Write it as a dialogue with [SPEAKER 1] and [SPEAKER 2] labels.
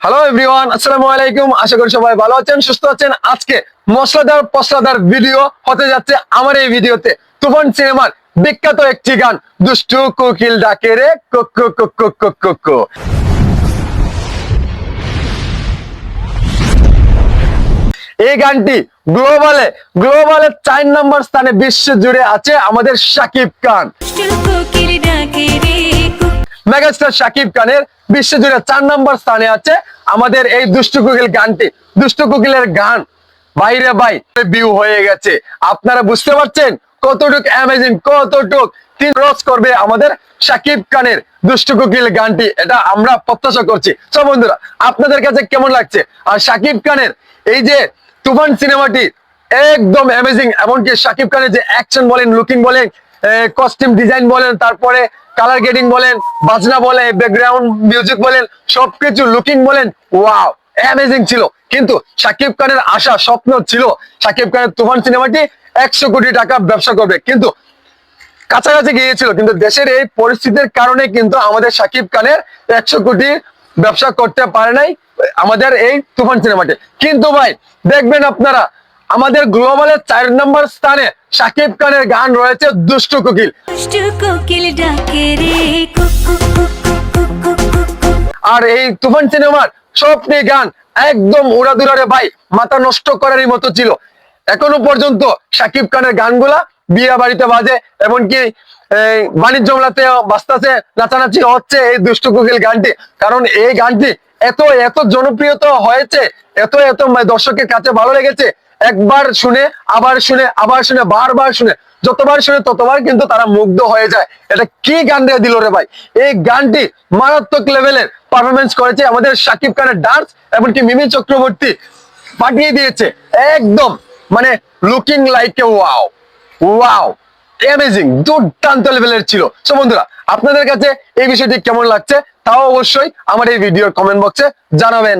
[SPEAKER 1] Hello everyone, আসসালামু আলাইকুম। আশা করি সবাই ভালো আছেন, সুস্থ আছেন। আজকে মশলাদার ভিডিও হতে যাচ্ছে আমার এই ভিডিওতে। তুফান সিনেমার বিখ্যাত একটি গান, দুষ্টু কোকিল ডাকে রে কোকো কোকো কোকো কোকো। এই গানটি গ্লোবালে 4 নম্বর স্থানে বিশ্ব জুড়ে আছে আমাদের শাকিব খান। মেগাস্টার শাকিব খানের বিশ্ব জুড়ে 4 নম্বর স্থানে আছে আমাদের এই দুষ্টু কোকিল গানটি। দুষ্টু কোকিলের গান বাইরে বাই ভিউ হয়ে গেছে। আপনারা বুঝতে পারছেন কতটুক অ্যামেজিং, কতটুক ক্রস করবে আমাদের শাকিব খানের দুষ্টু কোকিল গানটি, এটা আমরা প্রত্যাশা করছি। তো বন্ধুরা, আপনাদের কাছে কেমন লাগছে? আর শাকিব খানের এই যে তুফান সিনেমাটি একদম অ্যামেজিং, এমনকি শাকিব খানের যে অ্যাকশন বলেন, লুকিং বলেন, কস্টিউম ডিজাইন বলেন, তারপরে কালার গ্রেডিং বলেন, বাজনা বলেন, ব্যাকগ্রাউন্ড মিউজিক বলেন, সবকিছু লুকিং বলেন, ওয়াও অ্যামেজিং ছিল। কিন্তু শাকিব খানের আশা স্বপ্ন ছিল শাকিব খানের তুফান সিনেমাটি 100 কোটি টাকা ব্যবসা করবে, কিন্তু কাছাকাছি গিয়েছিল। কিন্তু দেশের এই পরিস্থিতির কারণে কিন্তু আমাদের শাকিব খানের 100 কোটি ব্যবসা করতে পারে নাই আমাদের এই তুফান সিনেমাটি। কিন্তু ভাই দেখবেন আপনারা, আমাদের গ্লোবালের 4 নম্বর স্থানে শাকিব খানের গান রয়েছে দুষ্টু কোকিল। আর এই তুফান সিনেমার সবটি গান একদম উড়াদুরারে ভাই, মাথা নষ্ট করারই মতো ছিল। এখনো পর্যন্ত শাকিব খানের গানগুলা বিয়ে বাড়িতে বাজে, এমনকি বাণিজ্য মেলাতে বাজতেছে, নাচানাচি হচ্ছে এই দুষ্টু কোকিল গানটি। কারণ এই গানটি এত জনপ্রিয়তা হয়েছে, এত দর্শকের কাছে ভালো লেগেছে। একবার শুনে আবার শুনে আবার শুনে বারবার শুনে, যতবার শুনে ততবার কিন্তু তারা মুগ্ধ হয়ে যায়। এটা কি গান দিয়ে দিল রে ভাই! এই গানটি মারাত্মক লেভেলের পারফরমেন্স করেছে আমাদের শাকিব খানের ডান্স, এমনকি মিমি চক্রবর্তী পাঠিয়ে দিয়েছে একদম, মানে looking like a wow wow amazing, দুর্দান্ত লেভেলের ছিল। সো বন্ধুরা, আপনাদের কাছে এই বিষয়টি কেমন লাগছে তাও অবশ্যই আমার এই ভিডিওর কমেন্ট বক্সে জানাবেন।